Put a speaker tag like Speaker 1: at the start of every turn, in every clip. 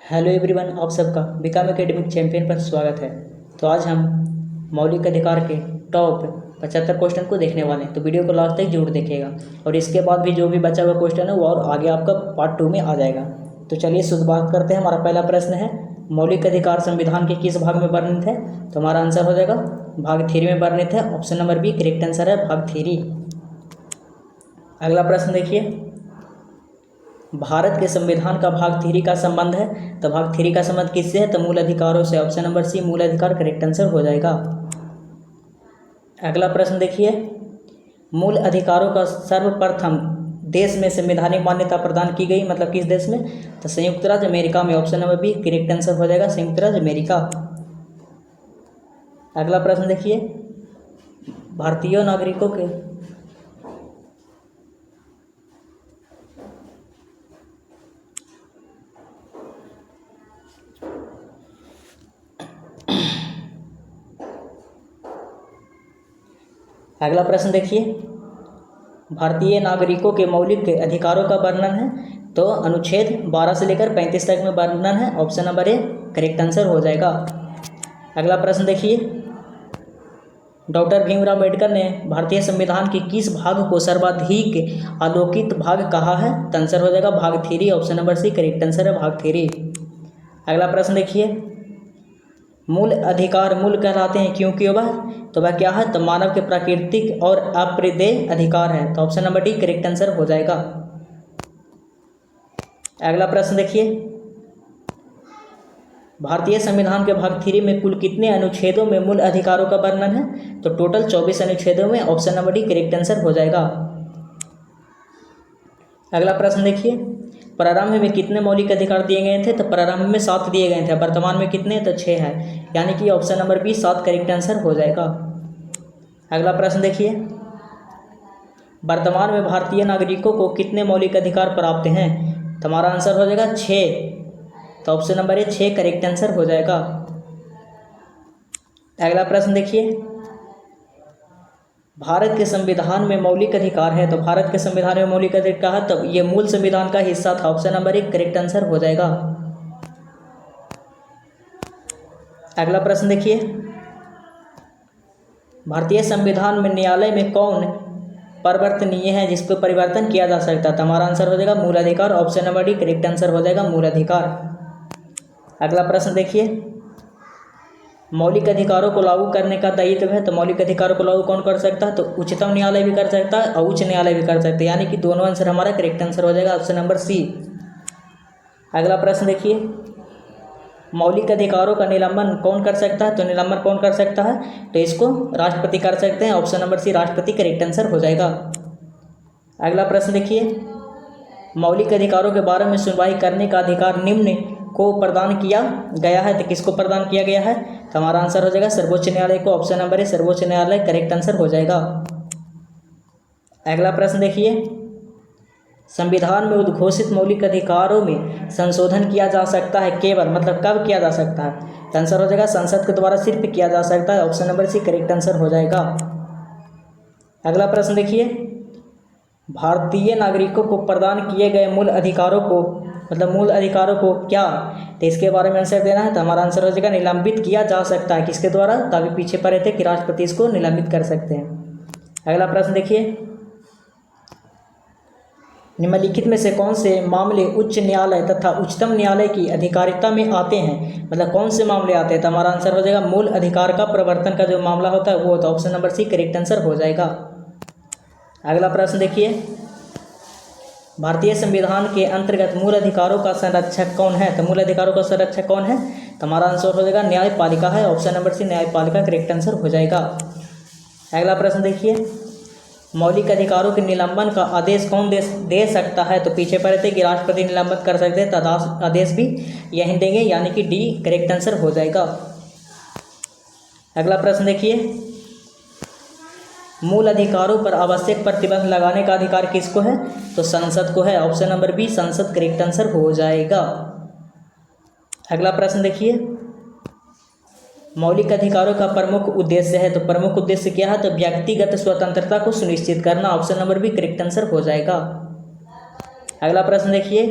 Speaker 1: Hello everyone, आप सबका become academic champion पर स्वागत है। तो आज हम मौलिक अधिकार के टॉप 75 क्वेश्चन को देखने वाले हैं। तो वीडियो को लास्ट तक जरूर देखिएगा और इसके बाद भी जो भी बचा हुआ क्वेश्चन है वो और आगे आपका पार्ट 2 में आ जाएगा। तो चलिए शुरुआत करते हैं। हमारा पहला प्रश्न है, मौलिक अधिकार संविधान के किस भाग में वर्णित है? तो हमारा आंसर हो जाएगा भाग 3 में वर्णित है। Option number B correct answer है, भाग 3। अगला प्रश्न देखिए, भारत के संविधान का भाग 3 का संबंध है। तो भाग 3 का संबंध किससे है? तो मूल अधिकारों से। ऑप्शन नंबर सी मूल अधिकार करेक्ट आंसर हो जाएगा। अगला प्रश्न देखिए, मूल अधिकारों का सर्वप्रथम देश में संवैधानिक मान्यता प्रदान की गई, मतलब किस देश में? तो संयुक्त राज्य अमेरिका में। Option number B correct answer हो जाएगा, संयुक्त राज्य अमेरिका। अगला प्रश्न देखिए, भारतीय नागरिकों के अगला प्रश्न देखिए, भारतीय नागरिकों के मौलिक अधिकारों का वर्णन है। तो अनुच्छेद 12 से लेकर 35 तक में वर्णन है। Option number A correct answer हो जाएगा। अगला प्रश्न देखिए, डॉक्टर भीमराव अम्बेडकर ने भारतीय संविधान के किस भाग को सर्वाधिक आलोकित भाग कहा है? तो आंसर हो जाएगा भाग 3। Option number C correct answer है, भाग 3। अगला प्रश्न देखिए, मूल अधिकार मूल कहलाते हैं क्योंकि वह क्या है? तो मानव के प्राकृतिक और अप्रदेय अधिकार है। तो option number D correct answer हो जाएगा। अगला प्रश्न देखिए, भारतीय संविधान के भाग 3 में कुल कितने अनुच्छेदों में मूल अधिकारों का वर्णन है? तो टोटल 24 अनुच्छेदों में। Option number D correct answer हो जाएगा। अगला प्रश्न देखिए, प्रारंभ में कितने मौलिक अधिकार दिए गए थे? तो प्रारंभ में 7 दिए गए थे। वर्तमान में कितने? तो 6 है, यानी कि option number B 7 correct answer हो जाएगा। अगला प्रश्न देखिए, वर्तमान में भारतीय नागरिकों को कितने मौलिक अधिकार प्राप्त हैं? तो हमारा आंसर हो जाएगा 6। तो option number A 6 correct answer हो जाएगा। अगला प्रश्न देखिए, भारत के संविधान में मौलिक अधिकार है। तो भारत के संविधान में मौलिक अधिकार है, तो ये मूल संविधान का हिस्सा था। ऑप्शन नंबर 1 करेक्ट आंसर हो जाएगा। अगला प्रश्न देखिए, भारतीय संविधान में न्यायालय में कौन परिवर्तनीय है जिसको परिवर्तन किया जा सकता है? तो हमारा आंसर हो जाएगा मूल अधिकार। Option number D correct answer हो जाएगा, मूल अधिकार। अगला प्रश्न देखिए, मौलिक अधिकारों को लागू करने का दायित्व है। तो मौलिक अधिकारों को लागू कौन कर सकता है? तो उच्चतम न्यायालय भी कर सकता है और उच्च न्यायालय भी कर सकता है, यानी कि दोनों आंसर हमारा करेक्ट आंसर हो जाएगा, ऑप्शन नंबर सी। अगला प्रश्न देखिए, मौलिक अधिकारों का निलंबन कौन कर सकता है? तो निलंबन कौन कर सकता है? तो इसको राष्ट्रपति कर सकते हैं। ऑप्शन नंबर सी राष्ट्रपति करेक्ट आंसर हो जाएगा। अगला प्रश्न देखिए, मौलिक अधिकारों के बारे में सुनवाई करने का अधिकार निम्न को प्रदान किया गया है। तो किसको प्रदान किया गया है? तो हमारा आंसर हो जाएगा सर्वोच्च न्यायालय को। ऑप्शन नंबर ए सर्वोच्च न्यायालय करेक्ट आंसर हो जाएगा। अगला प्रश्न देखिए, संविधान में उद्घोषित मौलिक अधिकारों में संशोधन किया जा सकता है केवल, मतलब कब किया जा सकता है? तो आंसर हो जाएगा संसद के द्वारा सिर्फ किया जा सकता है। Option number C correct answer हो जाएगा। अगला प्रश्न देखिए, भारतीय नागरिकों को प्रदान किए गए मूल अधिकारों को, मतलब मूल अधिकारों को क्या, तो इसके बारे में आंसर देना है। तो हमारा आंसर हो जाएगा निलंबित किया जा सकता है। किसके द्वारा? तो अभी पीछे पढ़े थे कि राष्ट्रपति इसको निलंबित कर सकते हैं। अगला प्रश्न देखिए, निम्नलिखित में से कौन से मामले उच्च न्यायालय तथा उच्चतम न्यायालय की अधिकारिता में आते हैं? मतलब कौन से मामले आते हैं? तो हमारा आंसर हो जाएगा मूल अधिकार का प्रवर्तन का जो मामला होता है वो होता है। Option number C correct answer हो जाएगा। अगला प्रश्न देखिए, भारतीय संविधान के अंतर्गत मूल अधिकारों का संरक्षक कौन है? तो मूल अधिकारों का संरक्षक कौन है? तो हमारा आंसर हो जाएगा न्यायपालिका है। ऑप्शन नंबर सी न्यायपालिका करेक्ट आंसर हो जाएगा। अगला प्रश्न देखिए, मौलिक अधिकारों के निलंबन का आदेश कौन दे सकता है? तो पीछे पढ़े थे कि राष्ट्रपति निलंबित कर सकते हैं, तो आदेश भी यही देंगे, यानी कि डी करेक्ट आंसर हो जाएगा। अगला प्रश्न देखिए, मूल अधिकारों पर आवश्यक प्रतिबंध लगाने का अधिकार किसको है? तो संसद को है। ऑप्शन नंबर बी संसद करेक्ट आंसर हो जाएगा। अगला प्रश्न देखिए, मौलिक अधिकारों का प्रमुख उद्देश्य है। तो प्रमुख उद्देश्य क्या है? तो व्यक्तिगत स्वतंत्रता को सुनिश्चित करना। Option number B correct answer हो जाएगा। अगला प्रश्न देखिए,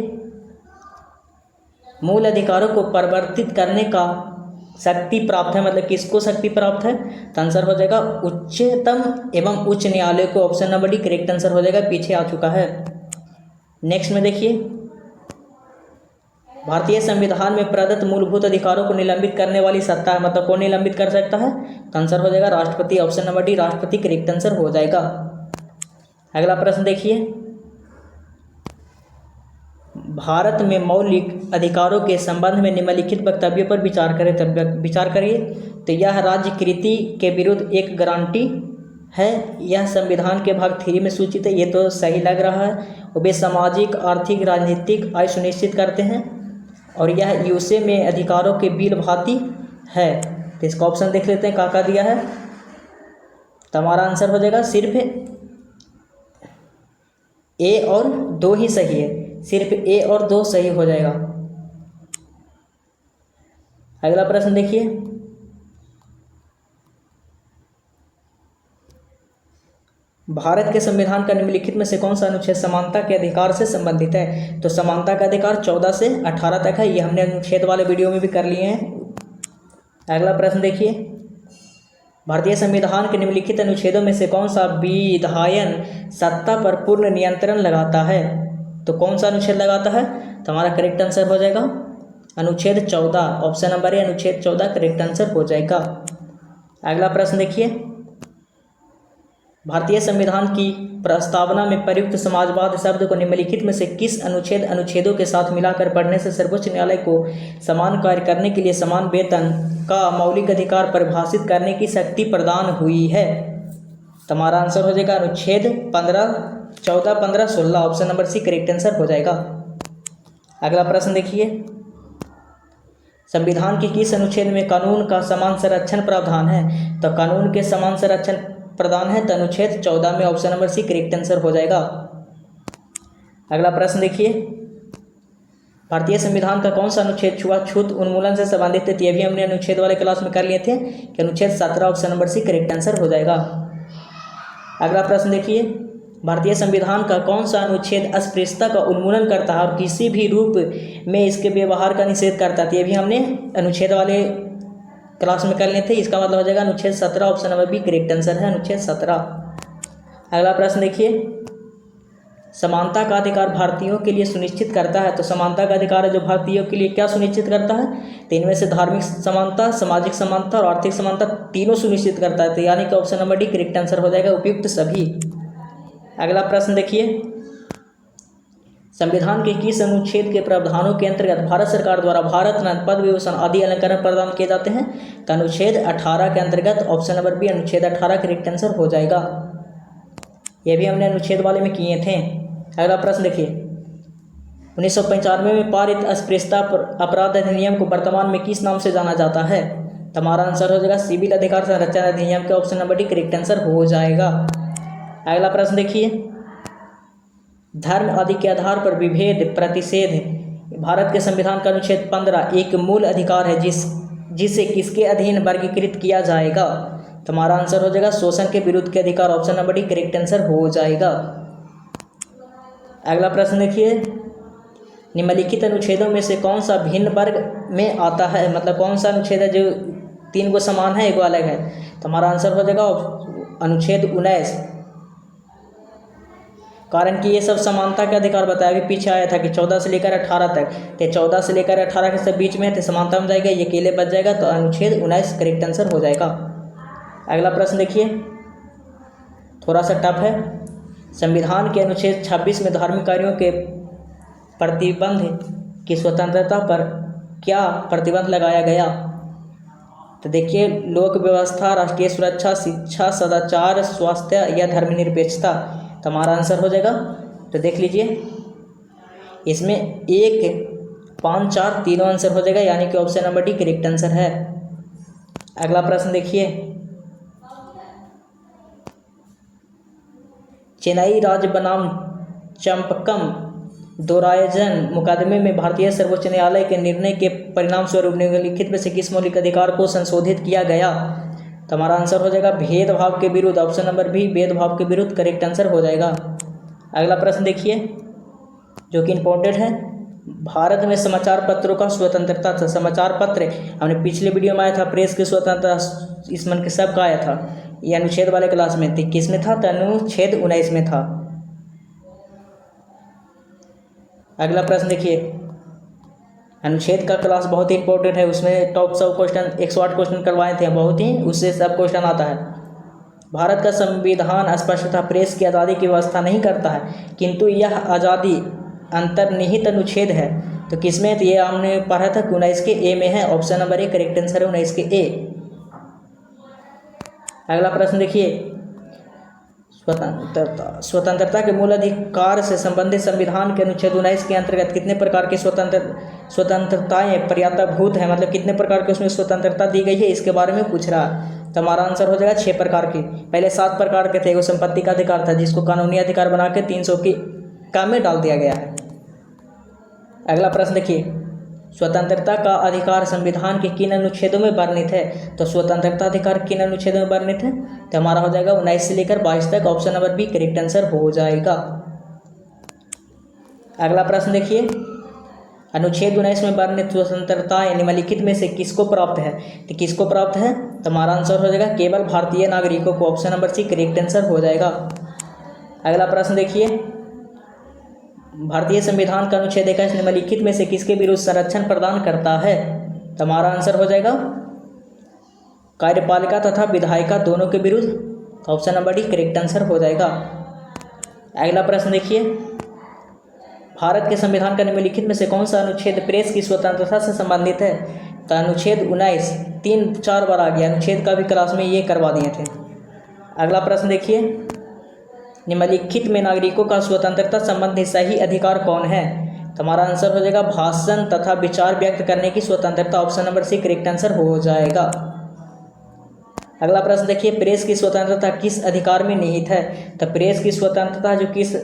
Speaker 1: मूल अधिकारों को परिवर्तित करने का शक्ति प्राप्त है, मतलब किसको शक्ति प्राप्त है? तो आंसर हो जाएगा उच्चतम एवं उच्च न्यायालय को। Option number D correct answer हो जाएगा, पीछे आ चुका है। नेक्स्ट में देखिए, भारतीय संविधान में प्रदत्त मूलभूत अधिकारों को निलंबित करने वाली सत्ता है, मतलब कौन निलंबित कर सकता है? तो आंसर हो जाएगा राष्ट्रपति। ऑप्शन नंबर डी राष्ट्रपति करेक्ट आंसर हो जाएगा। अगला प्रश्न देखिए, भारत में मौलिक अधिकारों के संबंध में निम्नलिखित वक्तव्यों पर विचार करिए। तो यह राज्यकृति के विरुद्ध एक गारंटी है, यह संविधान के भाग 3 में सूचित है, ये तो सही लग रहा है। वे सामाजिक, आर्थिक, राजनीतिक आय सुनिश्चित करते हैं, और यह यूसे में अधिकारों के बिल भांति है। तो इसका ऑप्शन देख लेते हैं, क्या दिया है। तो हमारा आंसर हो जाएगा सिर्फ ए और 2 ही सही है, सिर्फ ए और 2 सही हो जाएगा। अगला प्रश्न देखिए, भारत के संविधान का निम्नलिखित में से कौन सा अनुच्छेद समानता के अधिकार से संबंधित है? तो समानता का अधिकार 14 से 18 तक है, ये हमने अनुच्छेद वाले वीडियो में भी कर लिए हैं। अगला प्रश्न देखिए, भारतीय संविधान के निम्नलिखित अनुच्छेदों में से कौन सा विधायन सत्ता पर पूर्ण नियंत्रण लगाता है? तो कौन सा अनुच्छेद लगाता है? तो हमारा करेक्ट आंसर हो जाएगा अनुच्छेद 14। ऑप्शन नंबर ए अनुच्छेद 14 करेक्ट आंसर हो जाएगा। अगला प्रश्न देखिए, भारतीय संविधान की प्रस्तावना में प्रयुक्त समाजवाद शब्द को निम्नलिखित में से किस अनुच्छेदों के साथ मिलाकर पढ़ने से सर्वोच्च न्यायालय को समान कार्य करने के लिए समान वेतन का मौलिक अधिकार परिभाषित करने की शक्ति प्रदान हुई है? तो हमारा आंसर हो जाएगा अनुच्छेद 14, 15, 16। Option number C correct answer हो जाएगा। अगला प्रश्न देखिए, संविधान के किस अनुच्छेद में कानून का समान संरक्षण प्रावधान है? तो कानून के समान संरक्षण प्रदान है तो अनुच्छेद 14 में। Option number C correct answer हो जाएगा। अगला प्रश्न देखिए, भारतीय संविधान का कौन सा अनुच्छेद छुआछूत उन्मूलन से संबंधित है? ये भी हमने अनुच्छेद वाले क्लास में कर लिए थे कि अनुच्छेद 17। Option number C correct answer हो जाएगा। अगला प्रश्न देखिए, भारतीय संविधान का कौन सा अनुच्छेद अस्पृश्यता का उन्मूलन करता है और किसी भी रूप में इसके व्यवहार का निषेध करता है? ये भी हमने अनुच्छेद वाले क्लास में कर लिए थे, इसका मतलब हो जाएगा अनुच्छेद 17। Option number B correct answer है, अनुच्छेद 17। अगला प्रश्न देखिए, समानता का अधिकार भारतीयों के लिए सुनिश्चित करता है। तो समानता का अधिकार है जो भारतीयों के लिए क्या सुनिश्चित करता है? तो इनमें से धार्मिक समानता, सामाजिक समानता और आर्थिक समानता तीनों सुनिश्चित करता है। तो यानी कि option number D correct answer हो जाएगा, उपयुक्त सभी। अगला प्रश्न देखिए, संविधान के किस अनुच्छेद के प्रावधानों के अंतर्गत भारत सरकार द्वारा भारत रत्न, पद्म विभूषण आदि अलंकरण प्रदान किए जाते हैं? तो अनुच्छेद 18 के अंतर्गत। ऑप्शन नंबर बी अनुच्छेद 18 करेक्ट आंसर हो जाएगा। ये भी हमने अनुच्छेद वाले में किए थे। अगला प्रश्न देखिए, 1995 में पारित अस्पृश्यता अपराध अधिनियम को वर्तमान में किस नाम से जाना जाता है? तो हमारा आंसर हो जाएगा सिविल अधिकार संरक्षण अधिनियम के। Option number D correct answer हो जाएगा। अगला प्रश्न देखिए, धर्म आदि के आधार पर विभेद प्रतिषेध भारत के संविधान का अनुच्छेद 15 एक मूल अधिकार है जिसे किसके अधीन वर्गीकृत किया जाएगा? तो हमारा आंसर हो जाएगा शोषण के विरुद्ध के अधिकार। Option number D correct answer हो जाएगा। अगला प्रश्न देखिए, निम्नलिखित अनुच्छेदों में से कौन सा भिन्न वर्ग में आता है? मतलब कौन सा अनुच्छेद है जो 3 को समान है, 1 अलग है? तो हमारा आंसर हो जाएगा अनुच्छेद 19। कारण कि ये सब समानता का अधिकार बताया कि पीछे आया था कि 14 से लेकर 18 तक, तो 14 से लेकर 18 के सब बीच में है तो समानता में जाएगा, ये अकेले बच जाएगा। तो अनुच्छेद 19 करेक्ट आंसर हो जाएगा। अगला प्रश्न देखिए, थोड़ा सा टफ है। संविधान के अनुच्छेद 26 में धार्मिक कार्यों के प्रतिबंध की स्वतंत्रता पर क्या प्रतिबंध लगाया गया? तो देखिए, लोक व्यवस्था, राष्ट्रीय सुरक्षा, शिक्षा, सदाचार, स्वास्थ्य या धर्मनिरपेक्षता। तो हमारा आंसर हो जाएगा, तो देख लीजिए इसमें 1, 5, 4 तीनों आंसर हो जाएगा, यानी कि option number D correct answer है। अगला प्रश्न देखिए, चेन्नई राज्य बनाम चंपकम दोरायजन मुकदमे में भारतीय सर्वोच्च न्यायालय के निर्णय के परिणाम स्वरूप निम्नलिखित में से किस मौलिक अधिकार को संशोधित किया गया? तो हमारा आंसर हो जाएगा भेदभाव के विरुद्ध। ऑप्शन नंबर बी भेदभाव के विरुद्ध करेक्ट आंसर हो जाएगा। अगला प्रश्न देखिए जो कि इम्पोर्टेंट है, भारत में समाचार पत्रों का स्वतंत्रता था। समाचार पत्र हमने पिछले वीडियो में आया था, प्रेस की स्वतंत्रता इस मन के सब का आया था। ये अनुच्छेद वाले क्लास में थी, किस में था? तो अनुच्छेद 19 में था। अगला प्रश्न देखिए, अनुच्छेद का क्लास बहुत ही इंपॉर्टेंट है, उसमें टॉप 100 क्वेश्चन 108 क्वेश्चन करवाए थे बहुत ही, उससे सब क्वेश्चन आता है। भारत का संविधान स्पष्टतः प्रेस की आज़ादी की व्यवस्था नहीं करता है, किंतु यह आज़ादी अंतर्निहित अनुच्छेद है। तो किसमें? तो ये हमने पढ़ा था कि 19 के ए में है। Option number A correct answer है 19 के ए। अगला प्रश्न देखिए, स्वतंत्रता के मूल अधिकार से संबंधित संविधान के अनुच्छेद 19 के अंतर्गत कितने प्रकार की स्वतंत्रताएं पर्याप्तभूत है, मतलब कितने प्रकार की उसमें स्वतंत्रता दी गई है, इसके बारे में पूछ रहा है। तो हमारा आंसर हो जाएगा 6 प्रकार की। पहले 7 प्रकार के थे। वो संपत्ति का अधिकार था, जिसको कानूनी अधिकार बना के 300 की काम में डाल दिया गया है। अगला प्रश्न देखिए, स्वतंत्रता का अधिकार संविधान के किन अनुच्छेदों में वर्णित है? तो स्वतंत्रता अधिकार किन अनुच्छेदों में वर्णित है? तो हमारा हो जाएगा 19 से लेकर 22 तक। Option number B correct answer हो जाएगा। अगला प्रश्न देखिए, अनुच्छेद 19 में वर्णित स्वतंत्रता निम्नलिखित में से किसको प्राप्त है? तो किसको प्राप्त है? तो हमारा आंसर हो जाएगा केवल भारतीय नागरिकों को। Option number C correct answer हो जाएगा। अगला प्रश्न देखिए, भारतीय संविधान का अनुच्छेद 21 निम्नलिखित में से किसके विरुद्ध संरक्षण प्रदान करता है? तो हमारा आंसर हो जाएगा कार्यपालिका तथा विधायिका दोनों के विरुद्ध। Option number D correct answer हो जाएगा। अगला प्रश्न देखिए, भारत के संविधान का निम्नलिखित में से कौन सा अनुच्छेद प्रेस की स्वतंत्रता से संबंधित है? तो अनुच्छेद 19 3-4 बार आ गया, अनुच्छेद का भी क्लास में ये करवा दिए थे। अगला प्रश्न देखिए, निम्नलिखित में नागरिकों का स्वतंत्रता संबंधी सही अधिकार कौन है? तो हमारा आंसर हो जाएगा भाषण तथा विचार व्यक्त करने की स्वतंत्रता। Option number C correct answer हो जाएगा। अगला प्रश्न देखिए, प्रेस की स्वतंत्रता किस अधिकार में निहित है? तो प्रेस की स्वतंत्रता जो किस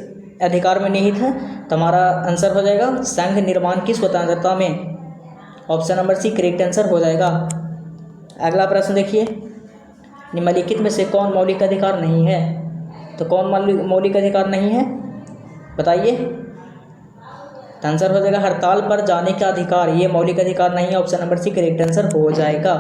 Speaker 1: अधिकार में निहित है? तो हमारा आंसर हो जाएगा संघ निर्माण की स्वतंत्रता में। Option number C correct answer हो जाएगा। अगला प्रश्न देखिए, निम्नलिखित में से कौन मौलिक अधिकार नहीं है? तो कौन मौलिक अधिकार नहीं है बताइए? तो आंसर हो जाएगा हड़ताल पर जाने का अधिकार, ये मौलिक अधिकार नहीं है। Option number C correct answer हो जाएगा।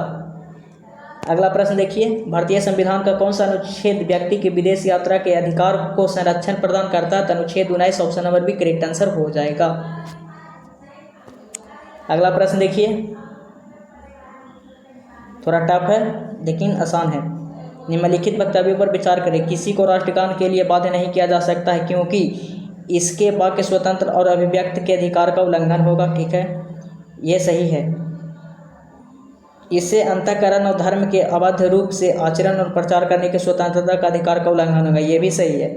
Speaker 1: अगला प्रश्न देखिए, भारतीय संविधान का कौन सा अनुच्छेद व्यक्ति के विदेश यात्रा के अधिकार को संरक्षण प्रदान करता है? तो अनुच्छेद 19। Option number B correct answer हो जाएगा। अगला प्रश्न देखिए, थोड़ा टफ है लेकिन आसान है। निम्नलिखित वक्तव्यों पर विचार करें। किसी को राष्ट्रगान के लिए बाध्य नहीं किया जा सकता है, क्योंकि इसके वाक्य स्वतंत्र और अभिव्यक्ति के अधिकार का उल्लंघन होगा। ठीक है, ये सही है। इससे अंतःकरण और धर्म के अवैध रूप से आचरण और प्रचार करने की स्वतंत्रता का अधिकार का उल्लंघन होगा, ये भी सही है।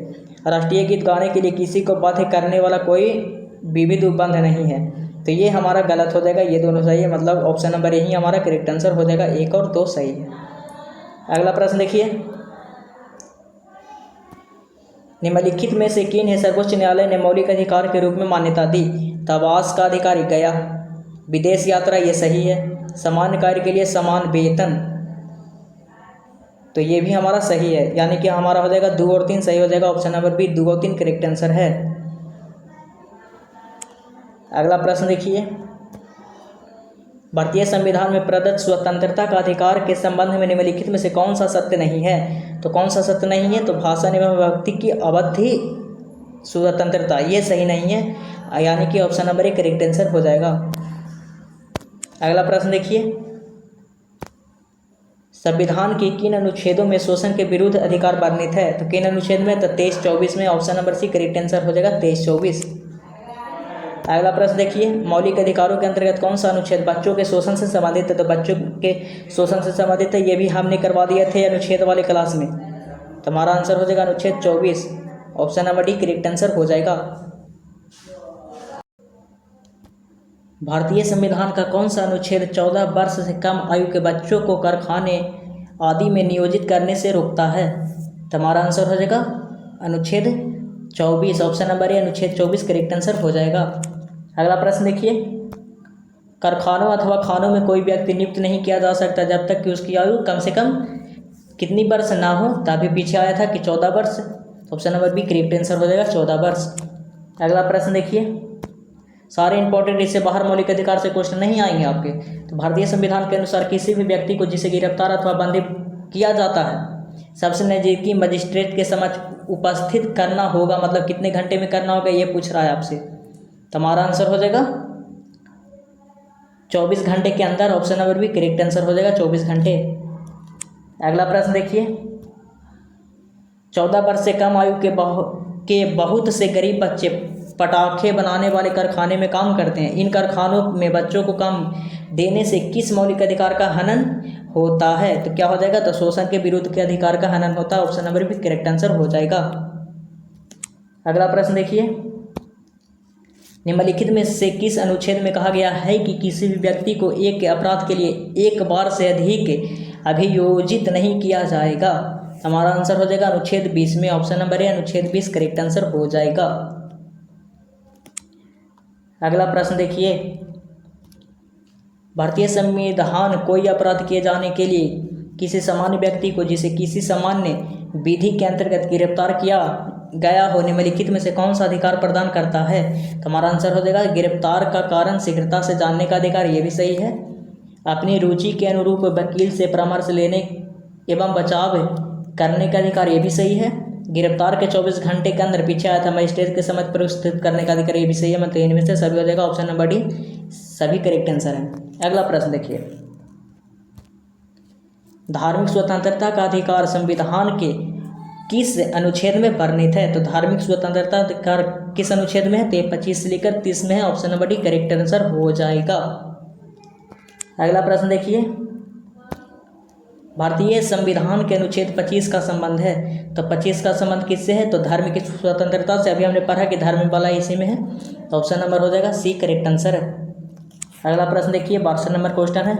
Speaker 1: राष्ट्रीय गीत गाने के लिए किसी को बाध्य करने वाला कोई विविध उपबंध नहीं है, तो ये हमारा गलत हो जाएगा। ये दोनों सही है, मतलब ऑप्शन नंबर यही हमारा करेक्ट आंसर हो जाएगा। 1 और 2 सही है। अगला प्रश्न देखिए, निम्नलिखित में से किन है सर्वोच्च न्यायालय ने मौलिक अधिकार के रूप में मान्यता दी? तो आवास का अधिकार गया, विदेश यात्रा ये सही है, समान कार्य के लिए समान वेतन, तो ये भी हमारा सही है, यानी कि हमारा हो जाएगा 2 और 3 सही हो जाएगा। ऑप्शन नंबर बी 2 और 3 करेक्ट आंसर है। अगला प्रश्न देखिए, भारतीय संविधान में प्रदत्त स्वतंत्रता का अधिकार के संबंध में निम्नलिखित में से कौन सा सत्य नहीं है? तो कौन सा सत्य नहीं है? तो भाषण एवं व्यक्ति की अवधि स्वतंत्रता, ये सही नहीं है, यानी कि ऑप्शन नंबर 1 करेक्ट आंसर हो जाएगा। अगला प्रश्न देखिए, संविधान के किन अनुच्छेदों में शोषण के विरुद्ध अधिकार वर्णित है? तो किन अनुच्छेद में? तो 23-24 में। Option number C correct answer हो जाएगा 23-24। अगला प्रश्न देखिए, मौलिक अधिकारों के अंतर्गत कौन सा अनुच्छेद बच्चों के शोषण से संबंधित है? तो बच्चों के शोषण से संबंधित है, ये भी हमने करवा दिए थे अनुच्छेद वाले क्लास में। तो हमारा आंसर हो जाएगा अनुच्छेद 24। Option number D correct answer हो जाएगा। भारतीय संविधान का कौन सा अनुच्छेद 14 वर्ष से कम आयु के बच्चों को कारखाने आदि में नियोजित करने से रोकता है? तो हमारा आंसर हो जाएगा अनुच्छेद 24। ऑप्शन नंबर ए अनुच्छेद 24 करेक्ट आंसर हो जाएगा। अगला प्रश्न देखिए, कारखानों अथवा खानों में कोई व्यक्ति नियुक्त नहीं किया जा सकता जब तक कि उसकी आयु कम से कम कितनी वर्ष ना हो? तो अभी पीछे आया था कि 14 वर्ष। Option number B correct answer हो जाएगा 14 वर्ष। अगला प्रश्न देखिए, सारे इंपॉर्टेंट, इससे बाहर मौलिक अधिकार से क्वेश्चन नहीं आएंगे आपके। तो भारतीय संविधान के अनुसार किसी भी व्यक्ति को जिसे गिरफ्तार अथवा बंदी किया जाता है सबसे नज़दीकी मजिस्ट्रेट के समक्ष उपस्थित करना होगा। मतलब कितने घंटे में करना होगा ये पूछ रहा है आपसे। तो हमारा आंसर हो जाएगा 24 घंटे के अंदर। Option number B correct answer हो जाएगा 24 घंटे। अगला प्रश्न देखिए, 14 वर्ष से कम आयु के बहुत से गरीब बच्चे पटाखे बनाने वाले कारखाने में काम करते हैं। इन कारखानों में बच्चों को काम देने से किस मौलिक अधिकार का हनन होता है? तो क्या हो जाएगा? तो शोषण के विरुद्ध के अधिकार का हनन होता है। Option number B correct answer हो जाएगा। अगला प्रश्न देखिए, निम्नलिखित में से किस अनुच्छेद में कहा गया है कि किसी भी व्यक्ति को एक के अपराध के लिए एक बार से अधिक अभियोजित नहीं किया जाएगा? हमारा आंसर हो जाएगा अनुच्छेद 20 में। ऑप्शन नंबर ए अनुच्छेद 20 करेक्ट आंसर हो जाएगा। अगला प्रश्न देखिए, भारतीय संविधान कोई अपराध किए जाने के लिए किसी सामान्य व्यक्ति को जिसे किसी सामान्य विधि के अंतर्गत गिरफ्तार किया गया हो निम्नलिखित में से कौन सा अधिकार प्रदान करता है? तो हमारा आंसर हो जाएगा गिरफ्तार का कारण शीघ्रता से जानने का अधिकार। ये भी सही है। अपनी रुचि के अनुरूप वकील से परामर्श लेने एवं बचाव करने का अधिकार। ये भी सही है। गिरफ्तार के 24 घंटे के अंदर पीछे आया था मजिस्ट्रेट के समक्ष प्रस्तुत करने का अधिकार। ये भी सही है। मतलब इनमें से सभी हो जाएगा। ऑप्शन नंबर डी सभी करेक्ट आंसर है। अगला प्रश्न देखिए, धार्मिक स्वतंत्रता का अधिकार संविधान के किस अनुच्छेद में वर्णित है? तो धार्मिक स्वतंत्रता अधिकार किस अनुच्छेद में है? तो 25 से लेकर 30 में है। Option number D correct answer हो जाएगा। अगला प्रश्न देखिए, भारतीय संविधान के अनुच्छेद 25 का संबंध है। तो 25 का संबंध किससे है? तो धार्मिक स्वतंत्रता से। अभी हमने पढ़ा कि धार्मिक वाला इसी में है। तो ऑप्शन नंबर हो जाएगा सी करेक्ट आंसर है। अगला प्रश्न देखिए, 12 नंबर क्वेश्चन है,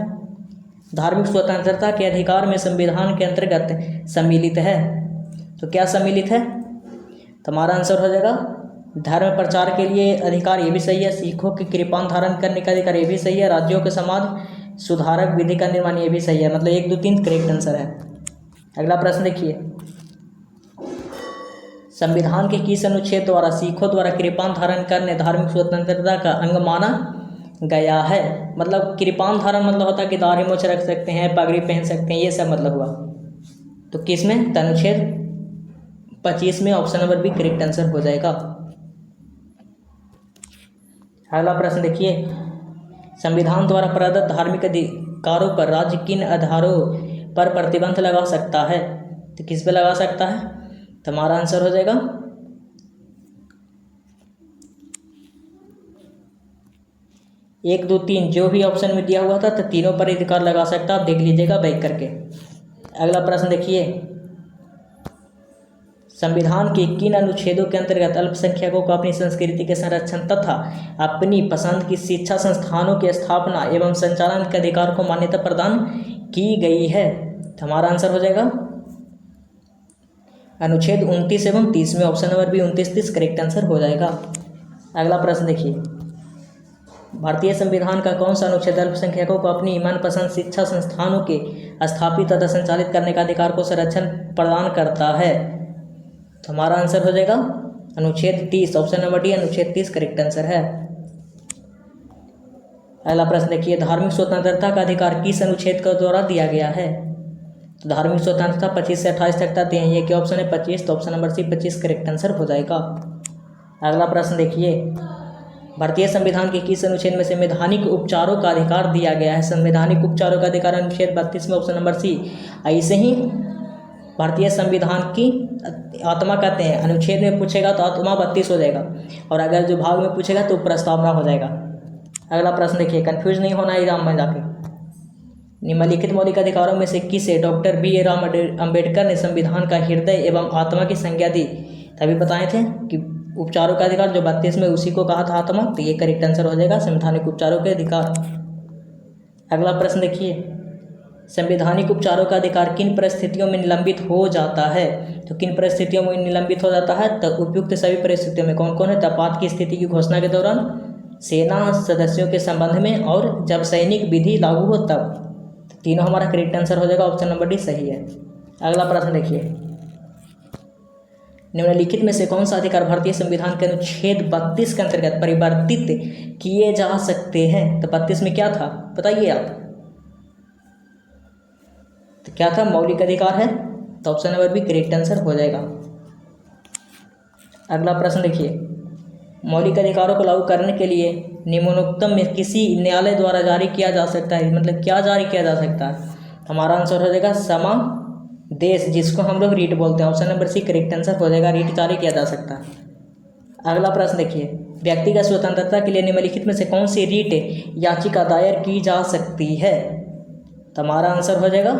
Speaker 1: धार्मिक स्वतंत्रता के अधिकार में संविधान के अंतर्गत सम्मिलित है। तो क्या सम्मिलित है? तो हमारा आंसर हो जाएगा धर्म प्रचार के लिए अधिकार। ये भी सही है। सिखों के कृपाण धारण करने का अधिकार। ये भी सही है। राज्यों के समाज सुधारक विधि का निर्माण। ये भी सही है। मतलब 1, 2, 3 करेक्ट आंसर है। अगला प्रश्न देखिए, संविधान के किस अनुच्छेद द्वारा सिखों द्वारा कृपाण धारण करने धार्मिक स्वतंत्रता का अंग माना गया है? मतलब कृपाण धारण मतलब होता है कि दाढ़ी मूंछ रख सकते हैं, पगड़ी पहन सकते हैं, ये सब मतलब हुआ। तो किस में? तो अनुच्छेद 25 में। Option number B correct answer हो जाएगा। अगला प्रश्न देखिए, संविधान द्वारा प्रदत्त धार्मिक अधिकारों पर राज्य किन आधारों पर प्रतिबंध लगा सकता है? तो किस पे लगा सकता है? तो हमारा आंसर हो जाएगा 1, 2, 3 जो भी ऑप्शन में दिया हुआ था तो तीनों पर अधिकार लगा सकता। आप देख लीजिएगा बैक करके। अगला प्रश्न देखिए, संविधान के किन अनुच्छेदों के अंतर्गत अल्पसंख्यकों को अपनी संस्कृति के संरक्षण तथा अपनी पसंद की शिक्षा संस्थानों की स्थापना एवं संचालन के अधिकार को मान्यता प्रदान की गई है? तो हमारा आंसर हो जाएगा अनुच्छेद 29 एवं 30 में। Option number B 29, 30 correct answer हो जाएगा। अगला प्रश्न देखिए, भारतीय संविधान का कौन सा अनुच्छेद अल्पसंख्यकों को अपनी मनपसंद शिक्षा संस्थानों के स्थापित तथा संचालित करने का अधिकार को संरक्षण प्रदान करता है? तो हमारा आंसर हो जाएगा अनुच्छेद 30। ऑप्शन नंबर डी अनुच्छेद 30 करेक्ट आंसर है। अगला प्रश्न देखिए, धार्मिक स्वतंत्रता का अधिकार किस अनुच्छेद के द्वारा दिया गया है? तो धार्मिक स्वतंत्रता 25 से 28 तक था। ये क्या ऑप्शन है? 25। तो option number C 25 correct answer हो जाएगा। अगला प्रश्न देखिए, भारतीय संविधान के किस अनुच्छेद में संवैधानिक उपचारों का अधिकार दिया गया है? संवैधानिक उपचारों का अधिकार अनुच्छेद 32 में। Option number C. ऐसे ही भारतीय संविधान की आत्मा कहते हैं। अनुच्छेद में पूछेगा तो आत्मा 32 हो जाएगा, और अगर जो भाग में पूछेगा तो प्रस्तावना हो जाएगा। अगला प्रश्न देखिए, कंफ्यूज नहीं होना एग्जाम में जाके। निम्नलिखित मौलिक अधिकारों में से किसे डॉक्टर बी.आर. अम्बेडकर ने संविधान का हृदय एवं आत्मा की संज्ञा दी? तभी बताए थे कि उपचारों का अधिकार जो 32 में उसी को कहा था आत्मा। तो ये करेक्ट आंसर हो जाएगा संवैधानिक उपचारों के अधिकार। अगला प्रश्न देखिए, संवैधानिक उपचारों का अधिकार किन परिस्थितियों में निलंबित हो जाता है? तो किन परिस्थितियों में निलंबित हो जाता है? तो उपयुक्त सभी परिस्थितियों में। कौन कौन है? आपात की स्थिति की घोषणा के दौरान, सेना सदस्यों के संबंध में, और जब सैनिक विधि लागू हो तब। तीनों हमारा करेक्ट आंसर हो जाएगा। ऑप्शन नंबर डी सही है। अगला प्रश्न देखिए, निम्नलिखित में से कौन सा अधिकार भारतीय संविधान के अनुच्छेद 32 के अंतर्गत परिवर्तित किए जा सकते हैं? तो 32 में क्या था बताइए आप। तो क्या था? मौलिक अधिकार है। तो option number B correct answer हो जाएगा। अगला प्रश्न देखिए, मौलिक अधिकारों को लागू करने के लिए निम्नोक्तम में किसी न्यायालय द्वारा जारी किया जा सकता है, मतलब क्या जारी किया जा सकता है? हमारा आंसर हो जाएगा समादेश, जिसको हम लोग रीट बोलते हैं। Option number C correct answer हो जाएगा, रीट जारी किया जा सकता है। अगला प्रश्न देखिए, व्यक्तिगत स्वतंत्रता के लिए निम्नलिखित में से कौन सी रीट याचिका दायर की जा सकती है? तो हमारा आंसर हो जाएगा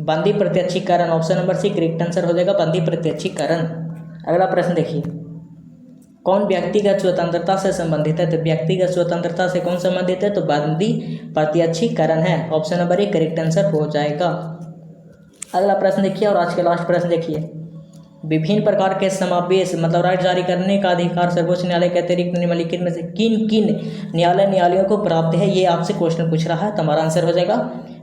Speaker 1: बंदी प्रत्यक्षीकरण। Option number C correct answer हो जाएगा, बंदी प्रत्यक्षीकरण। अगला प्रश्न देखिए, कौन व्यक्तिगत स्वतंत्रता से संबंधित है? तो व्यक्तिगत स्वतंत्रता से कौन संबंधित है? तो बंदी प्रत्यक्षीकरण है। Option number A correct answer हो जाएगा। अगला प्रश्न देखिए, और आज के लास्ट प्रश्न देखिए, विभिन्न प्रकार के समावेश मतलब राइट जारी करने का अधिकार सर्वोच्च न्यायालय के अतिरिक्त निम्नलिखित में से किन किन न्यायालयों को प्राप्त है? ये आपसे क्वेश्चन पूछ रहा है। तो हमारा आंसर हो जाएगा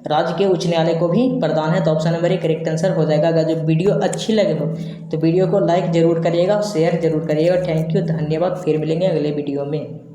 Speaker 1: राज्य के उच्च न्यायालय को भी प्रदान है। तो option number A correct answer हो जाएगा। अगर जो वीडियो अच्छी लगे हो तो वीडियो को लाइक जरूर करिएगा, शेयर जरूर करिएगा। थैंक यू, धन्यवाद। फिर मिलेंगे अगले वीडियो में।